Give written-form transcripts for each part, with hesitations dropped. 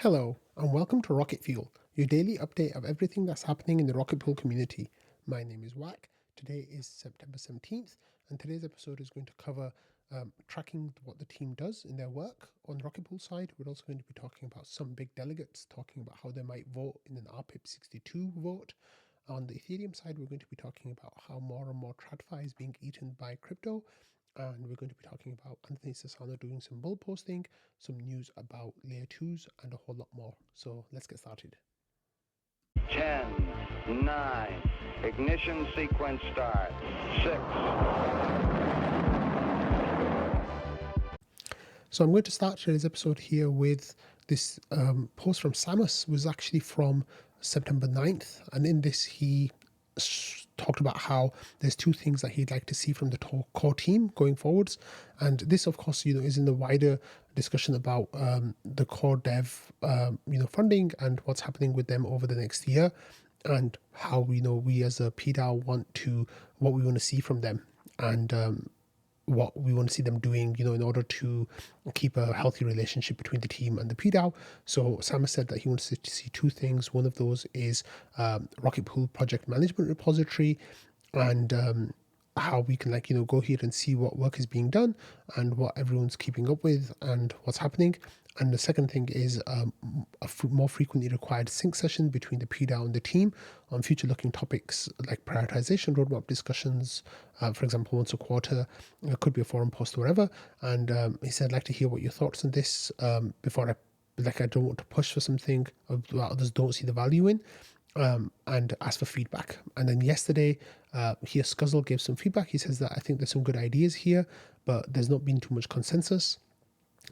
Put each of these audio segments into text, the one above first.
Hello, and welcome to Rocket Fuel, your daily update of everything that's happening in the Rocket Pool community. My name is Wack. Today is September 17th, and today's episode is going to cover tracking what the team does in their work. On the Rocket Pool side, we're also going to be talking about some big delegates, talking about how they might vote in an RPIP 62 vote. On the Ethereum side, we're going to be talking about how more and more TradFi is being eaten by crypto. And we're going to be talking about Anthony Sassal doing some bull posting, some news about layer 2s, and a whole lot more. So let's get started. 10, 9, ignition sequence start, 6. So I'm going to start today's episode here with this post from Samus, was actually from September 9th. And in this, he talked about how there's two things that he'd like to see from the core team going forwards. And this, of course, is in the wider discussion about the core dev, funding and what's happening with them over the next year, and how we as a PDAO what we want to see from them, and what we want to see them doing, in order to keep a healthy relationship between the team and the PDAO. So Samus said that he wants to see two things. One of those is Rocket Pool project management repository, and how we can go here and see what work is being done and what everyone's keeping up with and what's happening. And the second thing is more frequently required sync session between the PDAO and the team on future-looking topics like prioritization, roadmap discussions, for example, once a quarter. It could be a forum post or whatever. And he said, I'd like to hear what your thoughts on this before I don't want to push for something that others don't see the value in. And ask for feedback. And then yesterday, here Sassal gave some feedback. He says that I think there's some good ideas here, but there's not been too much consensus.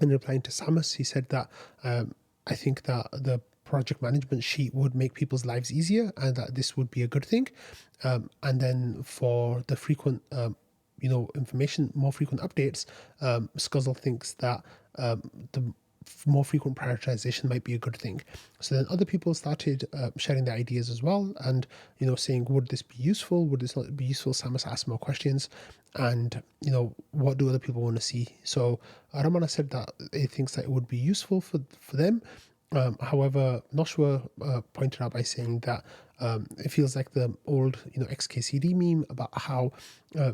And replying to Samus, he said that I think that the project management sheet would make people's lives easier and that this would be a good thing. And then for the frequent information, more frequent updates, Sassal thinks that the more frequent prioritization might be a good thing. So then other people started sharing their ideas as well, and saying, would this be useful, would this not be useful? Samus asked more questions, and what do other people want to see? So Ramana said that he thinks that it would be useful for them. However, Noshua pointed out by saying that it feels like the old XKCD meme about how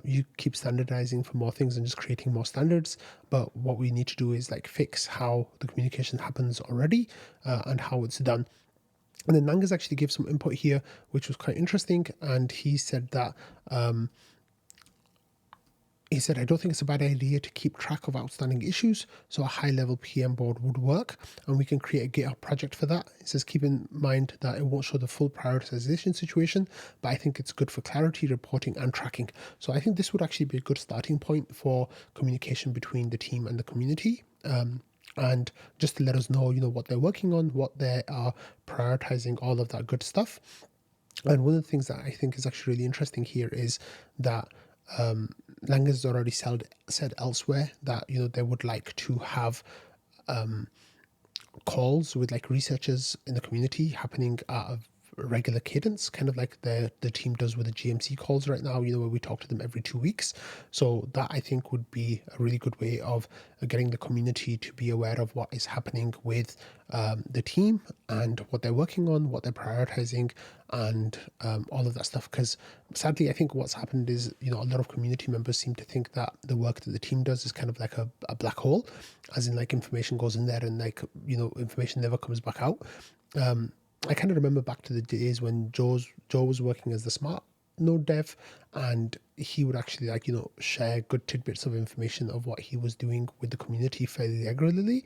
you keep standardizing for more things and just creating more standards, but what we need to do is fix how the communication happens already and how it's done. And then Nangas actually gave some input here, which was quite interesting, and he said that I don't think it's a bad idea to keep track of outstanding issues, so a high-level PM board would work, and we can create a GitHub project for that. He says, keep in mind that it won't show the full prioritization situation, but I think it's good for clarity, reporting, and tracking. So I think this would actually be a good starting point for communication between the team and the community. And just to let us know, what they're working on, what they are prioritizing, all of that good stuff. And one of the things that I think is actually really interesting here is that Langas has already said elsewhere that they would like to have calls with researchers in the community happening at a regular cadence, kind of like the team does with the GMC calls right now, where we talk to them every 2 weeks. So that I think would be a really good way of getting the community to be aware of what is happening with the team and what they're working on, what they're prioritizing, and all of that stuff. Because sadly, I think what's happened is, a lot of community members seem to think that the work that the team does is kind of like a black hole, as in information goes in there and information never comes back out. I kind of remember back to the days when Joe was working as the smart node dev, and he would actually share good tidbits of information of what he was doing with the community fairly regularly.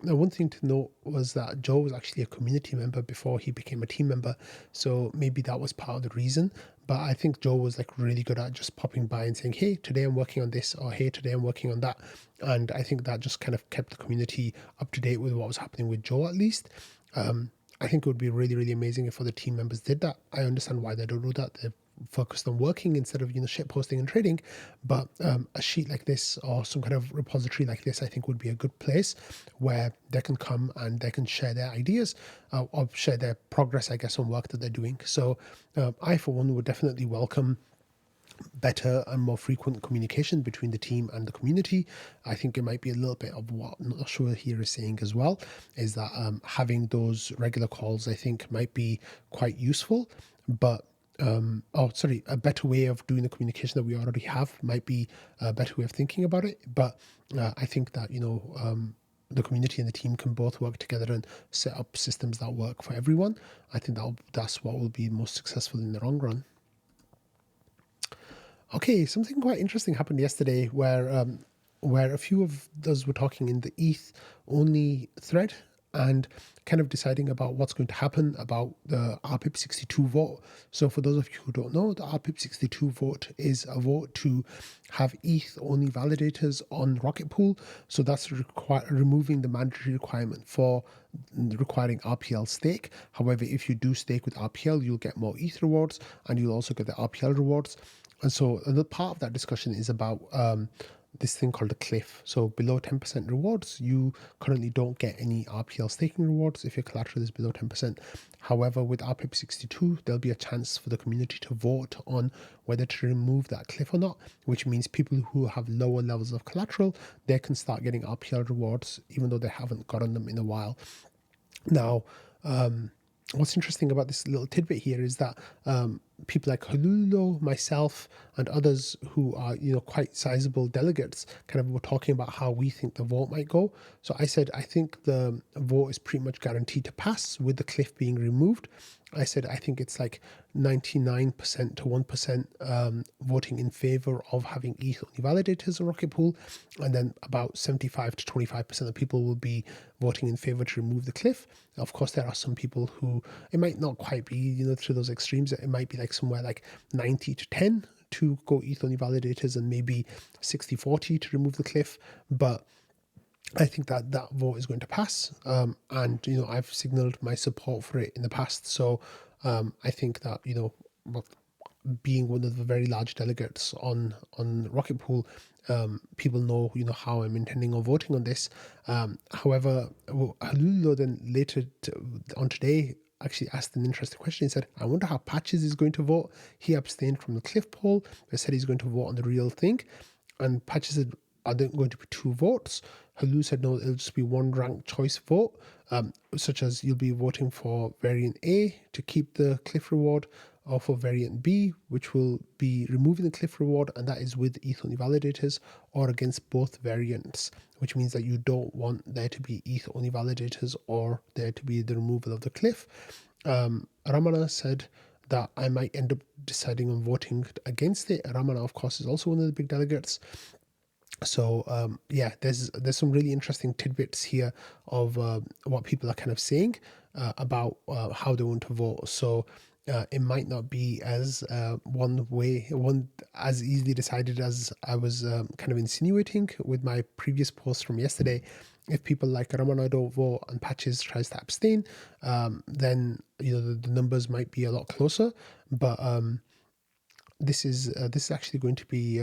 Now, one thing to note was that Joe was actually a community member before he became a team member, so maybe that was part of the reason. But I think Joe was really good at just popping by and saying, hey, today I'm working on this, or hey, today I'm working on that. And I think that just kind of kept the community up to date with what was happening with Joe, at least. I think it would be really, really amazing if other team members did that. I understand why they don't do that. They're focused on working instead of shit posting and trading. But a sheet like this or some kind of repository like this, I think would be a good place where they can come and they can share their ideas or share their progress, I guess, on work that they're doing. So I, for one, would definitely welcome better and more frequent communication between the team and the community. I think it might be a little bit of what Nashua here is saying as well, is that having those regular calls, I think, might be quite useful. But a better way of doing the communication that we already have might be a better way of thinking about it. But I think that, the community and the team can both work together and set up systems that work for everyone. I think that's what will be most successful in the long run. Okay, something quite interesting happened yesterday where a few of us were talking in the ETH only thread and kind of deciding about what's going to happen about the RPIP 62 vote. So for those of you who don't know, the RPIP 62 vote is a vote to have ETH only validators on Rocket Pool. So that's removing the mandatory requirement for requiring RPL stake. However, if you do stake with RPL, you'll get more ETH rewards and you'll also get the RPL rewards. And so another part of that discussion is about this thing called a cliff. So below 10% rewards, you currently don't get any RPL staking rewards if your collateral is below 10%. However, with RPIP 62, there'll be a chance for the community to vote on whether to remove that cliff or not, which means people who have lower levels of collateral, they can start getting RPL rewards, even though they haven't gotten them in a while. Now, what's interesting about this little tidbit here is that people like Hululo, myself, and others who are quite sizable delegates kind of were talking about how we think the vote might go. So I said I think the vote is pretty much guaranteed to pass with the cliff being removed. I said I think it's like 99% to 1% voting in favor of having ETH only validators on Rocket Pool, and then about 75 to 25% of people will be voting in favor to remove the cliff. Of course, there are some people who it might not quite be to those extremes. It might be like somewhere like 90 to 10 to go ETH only validators and maybe 60-40 to remove the cliff. But I think that vote is going to pass, and I've signaled my support for it in the past. So I think that being one of the very large delegates on Rocket Pool, people know how I'm intending on voting on this. However, Halulo then later on today actually asked an interesting question. He said, "I wonder how Patches is going to vote." He abstained from the cliff poll, but said he's going to vote on the real thing. And Patches said, "Are there going to be 2 votes?" Halu said, "No, it'll just be one ranked choice vote, such as you'll be voting for variant A to keep the cliff reward, or for variant B, which will be removing the cliff reward, and that is with ETH only validators, or against both variants, which means that you don't want there to be ETH only validators or there to be the removal of the cliff." Ramana said that I might end up deciding on voting against it. Ramana, of course, is also one of the big delegates. So there's some really interesting tidbits here of what people are kind of saying about how they want to vote. So it might not be as one as easily decided as I was kind of insinuating with my previous post from yesterday. If people like Ramana don't vote and Patches tries to abstain, then the numbers might be a lot closer. But this is actually going to be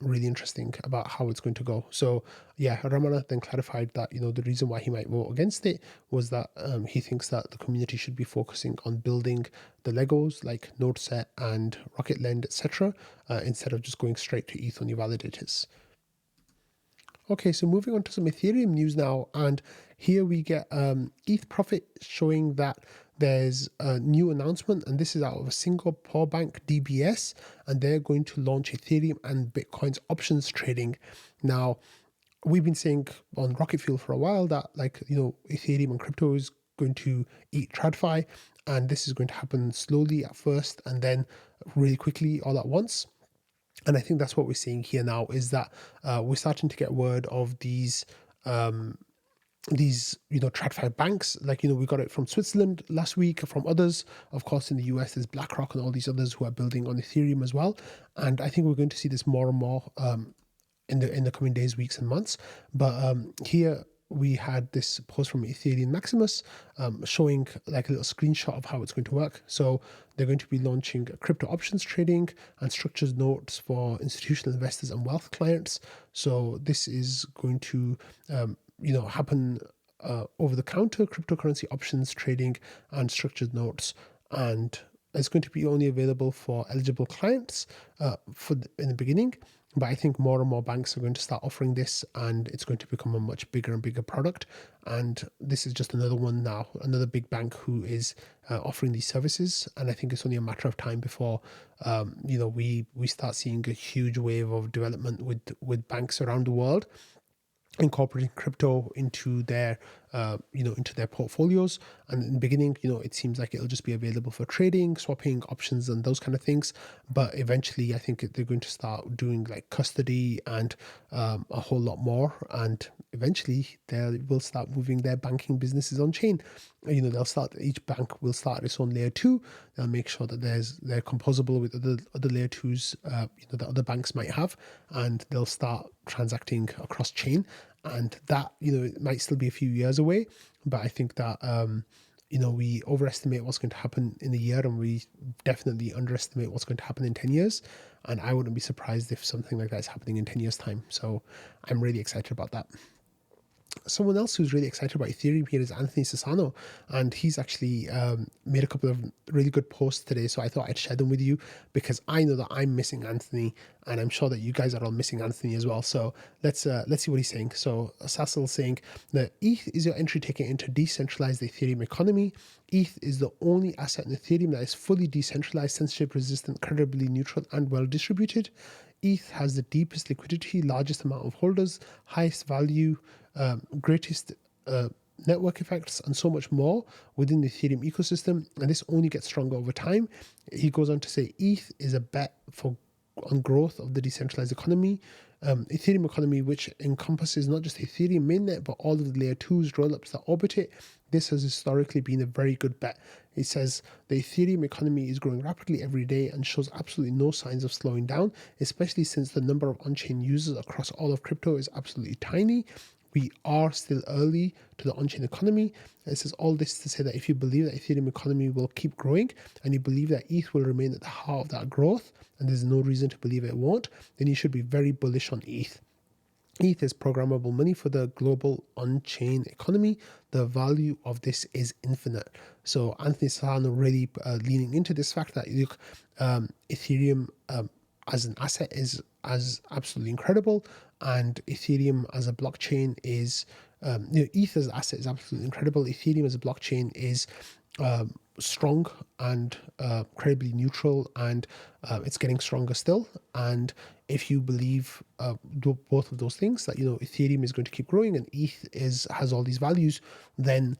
really interesting about how it's going to go. So Ramana then clarified that the reason why he might vote against it was that he thinks that the community should be focusing on building the Legos like NodeSet and Rocket Lend, etc., instead of just going straight to ETH only validators. Okay, so moving on to some Ethereum news now, and here we get ETH Profit showing that there's a new announcement, and this is out of a Singapore bank, DBS, and they're going to launch Ethereum and Bitcoin's options trading. Now, we've been saying on Rocket Fuel for a while that Ethereum and crypto is going to eat TradFi, and this is going to happen slowly at first and then really quickly all at once. And I think that's what we're seeing here now, is that we're starting to get word of these TradFi banks. We got it from Switzerland last week, from others. Of course, in the US, there's BlackRock and all these others who are building on Ethereum as well. And I think we're going to see this more and more in the coming days, weeks, and months. But here we had this post from Ethereum Maximus showing like a little screenshot of how it's going to work. So they're going to be launching crypto options trading and structured notes for institutional investors and wealth clients. So this is going to happen over the counter cryptocurrency options trading and structured notes. And it's going to be only available for eligible clients in the beginning. But I think more and more banks are going to start offering this, and it's going to become a much bigger and bigger product. And this is just another one now, another big bank who is offering these services. And I think it's only a matter of time before, we start seeing a huge wave of development with banks around the world incorporating crypto into their into their portfolios. And in the beginning, it seems like it'll just be available for trading, swapping options and those kind of things, but eventually I think they're going to start doing like custody and a whole lot more, and eventually they will start moving their banking businesses on chain. Each bank will start its own layer 2. They'll make sure that they're composable with other layer 2s that other banks might have, and they'll start transacting across chain. And that, it might still be a few years away, but I think that we overestimate what's going to happen in a year, and we definitely underestimate what's going to happen in 10 years. And I wouldn't be surprised if something like that is happening in 10 years time. So I'm really excited about that. Someone else who's really excited about Ethereum here is Anthony Sassano, and he's actually made a couple of really good posts today, so I thought I'd share them with you because I know that I'm missing Anthony, and I'm sure that you guys are all missing Anthony as well. So let's see what he's saying. So Sassal saying that ETH is your entry ticket into decentralized Ethereum economy. ETH is the only asset in Ethereum that is fully decentralized, censorship resistant, credibly neutral, and well distributed. ETH has the deepest liquidity, largest amount of holders, highest value, greatest network effects, and so much more within the Ethereum ecosystem. And this only gets stronger over time. He goes on to say ETH is a bet on growth of the decentralized economy, Ethereum economy, which encompasses not just Ethereum mainnet, but all of the layer 2s, rollups that orbit it. This has historically been a very good bet. It says the Ethereum economy is growing rapidly every day and shows absolutely no signs of slowing down, especially since the number of on-chain users across all of crypto is absolutely tiny. We are still early to the on-chain economy. It says all this to say that if you believe that Ethereum economy will keep growing, and you believe that ETH will remain at the heart of that growth, and there's no reason to believe it won't, then you should be very bullish on ETH. ETH is programmable money for the global on-chain economy. The value of this is infinite. So Anthony Sassano really leaning into this fact that look, Ethereum as an asset is absolutely incredible, and Ethereum as a blockchain is ETH as an asset is absolutely incredible. Ethereum as a blockchain is strong and credibly neutral, and it's getting stronger still. And if you believe both of those things, that Ethereum is going to keep growing and ETH has all these values, then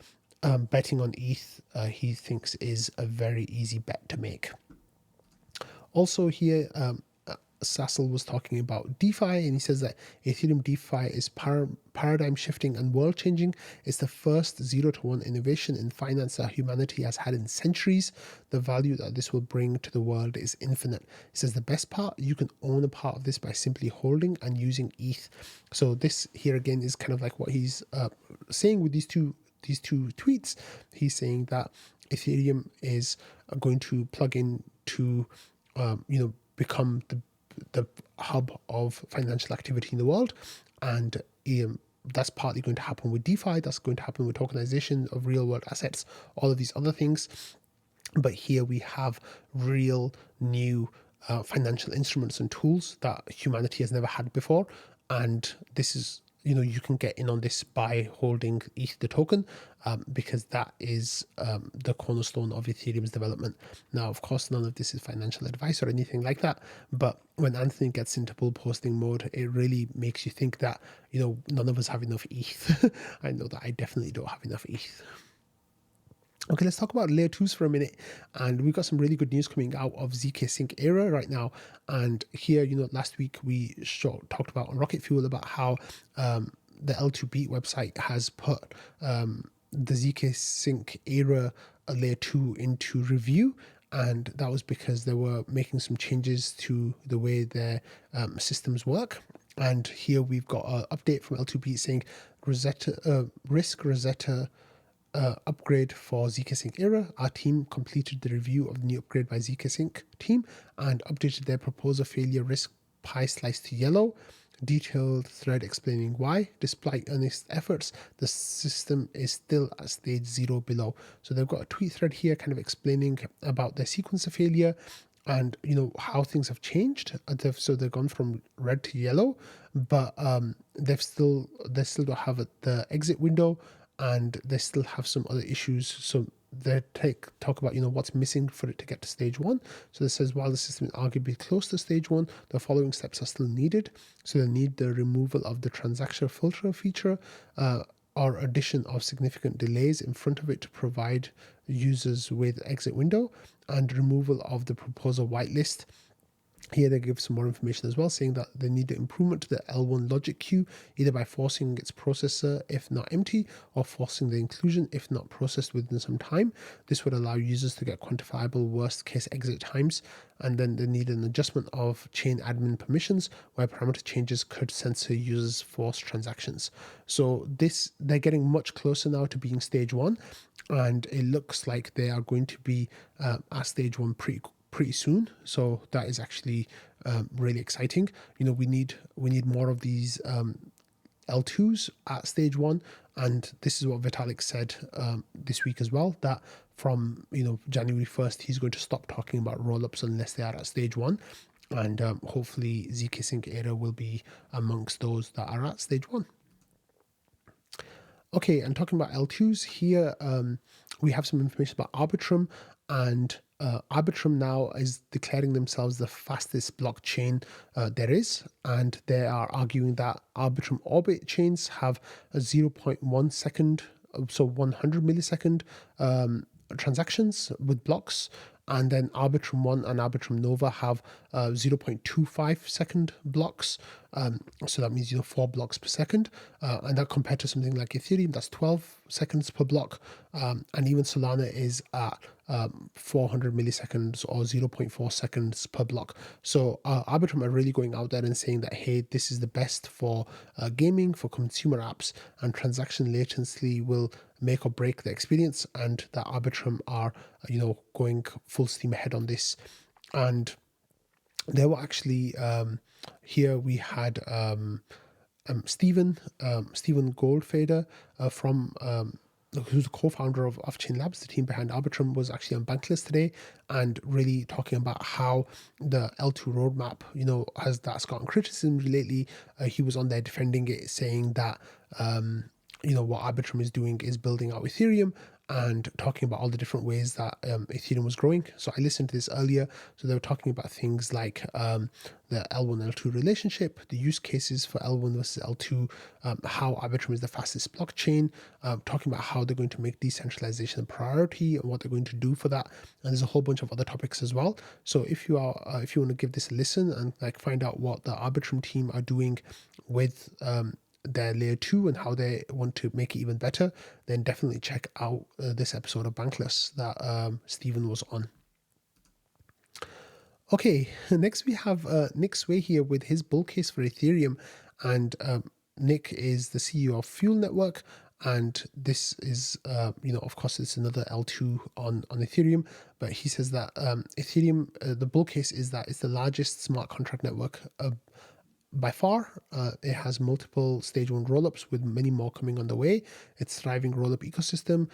betting on ETH he thinks is a very easy bet to make. Also here, Sassal was talking about DeFi, and he says that Ethereum DeFi is paradigm shifting and world changing. It's the first 0-to-1 innovation in finance that humanity has had in centuries. The value that this will bring to the world is infinite. He says the best part, you can own a part of this by simply holding and using ETH. So this here again is kind of like what he's saying with these two tweets. He's saying that Ethereum is going to plug in to become the hub of financial activity in the world, and that's partly going to happen with DeFi, that's going to happen with tokenization of real world assets, all of these other things. But here we have real new financial instruments and tools that humanity has never had before, and this is you can get in on this by holding ETH the token, because that is the cornerstone of Ethereum's development. Now, of course, none of this is financial advice or anything like that, but when Anthony gets into bull posting mode, it really makes you think that none of us have enough ETH. I know that I definitely don't have enough ETH. Okay, let's talk about layer 2s for a minute, and we've got some really good news coming out of ZKsync Era right now. And here, last week we talked about on Rocket Fuel about how the L2Beat website has put the ZKsync Era layer 2 into review, and that was because they were making some changes to the way their systems work. And here we've got an update from L2Beat saying Rosetta upgrade for ZKsync Era. Our team completed the review of the new upgrade by ZKsync team and updated their proposer failure risk pie slice to yellow. detailed thread explaining why, despite earnest efforts, the system is still at stage 0 below. So they've got a tweet thread here kind of explaining about their sequencer failure and how things have changed. So they've gone from red to yellow, but they still don't have the exit window, and they still have some other issues. So they talk about what's missing for it to get to stage 1. So this says, while the system is arguably close to stage 1, the following steps are still needed. So they need the removal of the transaction filter feature, or addition of significant delays in front of it to provide users with exit window, and removal of the proposal whitelist. Here they give some more information as well, saying that they need an improvement to the L1 logic queue, either by forcing its processor if not empty, or forcing the inclusion if not processed within some time. This would allow users to get quantifiable worst case exit times. And then they need an adjustment of chain admin permissions, where parameter changes could censor users' forced transactions. So they're getting much closer now to being stage 1, and it looks like they are going to be at stage 1 pretty soon. So that is actually really exciting. We need more of these L2s at stage 1, and this is what Vitalik said this week as well, that from January 1st he's going to stop talking about rollups unless they are at stage 1, and hopefully ZKsync Era will be amongst those that are at stage 1. Okay, and talking about L2s here, we have some information about Arbitrum, and Arbitrum now is declaring themselves the fastest blockchain there is, and they are arguing that Arbitrum Orbit chains have a 0.1 second, so 100 millisecond transactions with blocks, and then Arbitrum 1 and Arbitrum Nova have 0.25 second blocks. So that means 4 blocks per second, and that compared to something like Ethereum, that's 12 seconds per block, and even Solana is at 400 milliseconds or 0.4 seconds per block. So Arbitrum are really going out there and saying that, hey, this is the best for gaming, for consumer apps, and transaction latency will make or break the experience, and that Arbitrum are going full steam ahead on this. And there were actually here we had Stephen Goldfader from who's the co-founder of Off-Chain Labs, the team behind Arbitrum, was actually on Bankless today, and really talking about how the L2 roadmap, that's gotten criticism lately. He was on there defending it, saying that what Arbitrum is doing is building out Ethereum, and talking about all the different ways that Ethereum was growing. So I listened to this earlier. So they were talking about things like the L1 L2 relationship, the use cases for L1 versus L2, how Arbitrum is the fastest blockchain, talking about how they're going to make decentralization a priority and what they're going to do for that. And there's a whole bunch of other topics as well. So if you want to give this a listen and find out what the Arbitrum team are doing with their layer 2 and how they want to make it even better, then definitely check out this episode of Bankless that Stephen was on. Okay, next we have Nick Sway here with his bull case for Ethereum, and Nick is the CEO of Fuel Network, and this is of course it's another L2 on Ethereum, but he says that Ethereum, the bull case is that it's the largest smart contract network by far. It has multiple stage 1 rollups with many more coming on the way. It's thriving rollup ecosystem.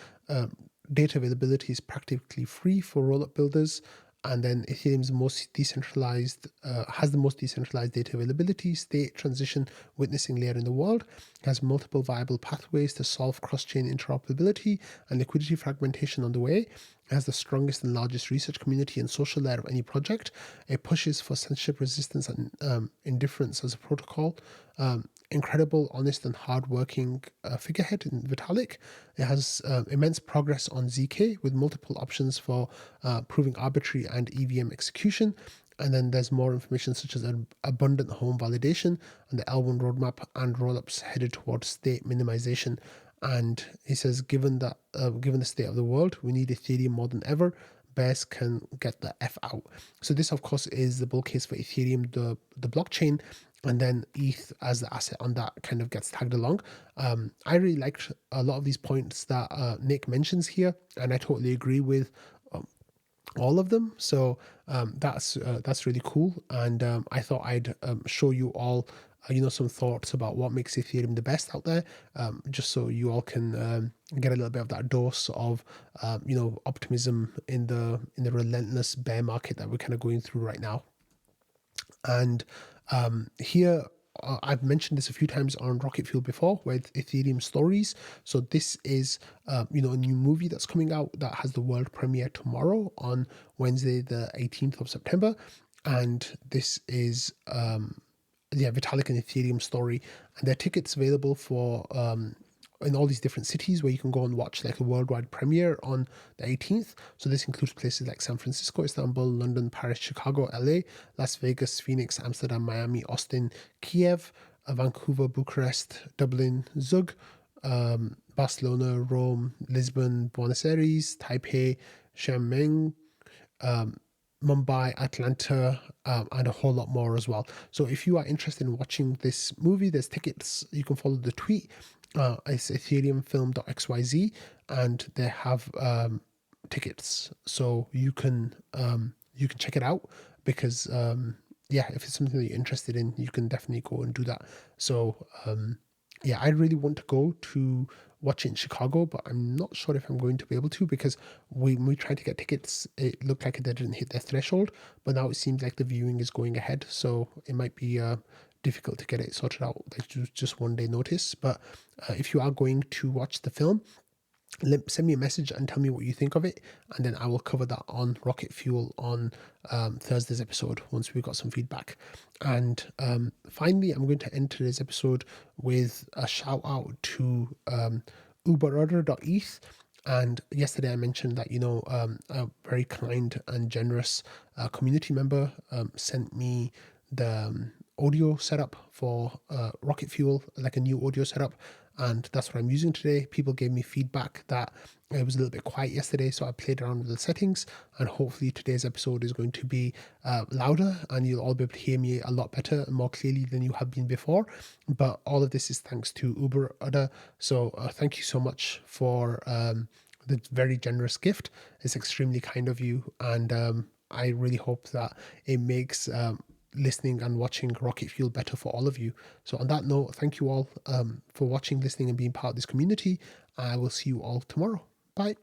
Data availability is practically free for rollup builders. And then Ethereum's most decentralized, has the most decentralized data availability, state transition witnessing layer in the world. It has multiple viable pathways to solve cross-chain interoperability and liquidity fragmentation on the way. It has the strongest and largest research community and social layer of any project. It pushes for censorship resistance and indifference as a protocol. Incredible, honest, and hard-working figurehead in Vitalik. It has immense progress on ZK with multiple options for proving arbitrary and EVM execution. And then there's more information such as an abundant home validation and the L1 roadmap and rollups headed towards state minimization. And he says, given the state of the world, we need Ethereum more than ever. Bears can get the F out. So this, of course, is the bull case for Ethereum, the blockchain, and then ETH as the asset on that kind of gets tagged along. I really liked a lot of these points that Nick mentions here, and I totally agree with all of them. So that's really cool, and I thought I'd show you all some thoughts about what makes Ethereum the best out there, just so you all can get a little bit of that dose of optimism in the relentless bear market that we're kind of going through right now. And here, I've mentioned this a few times on Rocket Fuel before with Ethereum Stories. So this is, a new movie that's coming out that has the world premiere tomorrow on Wednesday, the 18th of September. And this is, Vitalik and Ethereum story. And there are tickets available for in all these different cities where you can go and watch like a worldwide premiere on the 18th. So this includes places like San Francisco, Istanbul, London, Paris, Chicago, LA, Las Vegas, Phoenix, Amsterdam, Miami, Austin, Kiev, Vancouver, Bucharest, Dublin, Zug, Barcelona, Rome, Lisbon, Buenos Aires, Taipei, Xiamen, Mumbai, Atlanta, and a whole lot more as well. So if you are interested in watching this movie, there's tickets. You can follow the tweet. It's ethereumfilm.xyz, and they have tickets, so you can check it out because if it's something that you're interested in, you can definitely go and do that. So I really want to go to watch it in Chicago, but I'm not sure if I'm going to be able to because when we tried to get tickets, it looked like they didn't hit their threshold, but now it seems like the viewing is going ahead, so it might be difficult to get it sorted out like just one day notice. But if you are going to watch the film, send me a message and tell me what you think of it, and then I will cover that on Rocket Fuel on Thursday's episode once we've got some feedback. And finally, I'm going to end today's episode with a shout out to UberUdder.eth. And yesterday I mentioned that a very kind and generous community member sent me the audio setup for Rocket Fuel, like a new audio setup, and that's what I'm using today. People gave me feedback that it was a little bit quiet yesterday, so I played around with the settings, and hopefully today's episode is going to be louder and you'll all be able to hear me a lot better and more clearly than you have been before. But all of this is thanks to UberUdder, so thank you so much for the very generous gift. It's extremely kind of you, and I really hope that it makes listening and watching Rocket Fuel better for all of you. So on that note, thank you all for watching, listening, and being part of this community. I will see you all tomorrow. Bye.